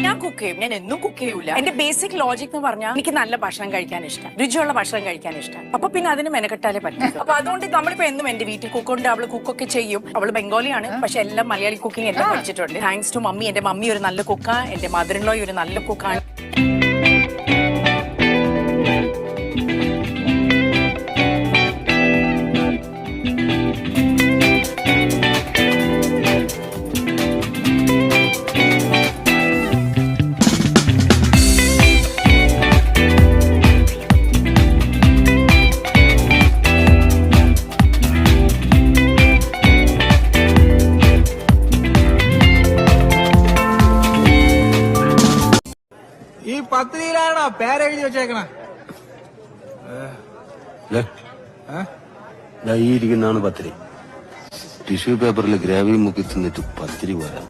ഞാൻ കുക്ക് ചെയ്യും. ഞാൻ എന്നും കുക്ക് ചെയ്യൂല. എന്റെ ബേസിക് ലോജിക് എന്ന് പറഞ്ഞാൽ എനിക്ക് നല്ല ഭക്ഷണം കഴിക്കാൻ ഇഷ്ടം, രുചിയുള്ള ഭക്ഷണം കഴിക്കാൻ ഇഷ്ടം. അപ്പൊ പിന്നെ അതിന് മെനക്കെട്ടാലേ പറ്റും. അപ്പൊ അതുകൊണ്ട് നമ്മളിപ്പോ എന്നും എന്റെ വീട്ടിൽ കുക്കുണ്ട്, അവള് കുക്കൊക്കെ ചെയ്യും. അവള് ബംഗാളിയാണ്, പക്ഷെ എല്ലാം മലയാളി കുക്കിംഗ് എല്ലാം പഠിച്ചിട്ടുണ്ട്. Thanks to mummy. എന്റെ മമ്മി ഒരു നല്ല കുക്കാണ്, എന്റെ മദർ ഇൻ ലോ ഒരു നല്ല കുക്കാണ്. ഈ പത്രിയിലാണോ പേരെഴുതി വെച്ചേക്കണ? ഈ ഇരിക്കുന്നതാണ് പത്തിരി. ടിഷ്യൂ പേപ്പറിൽ ഗ്രാവി മുക്കി തിന്നിട്ട് പത്തിരി പോരാ.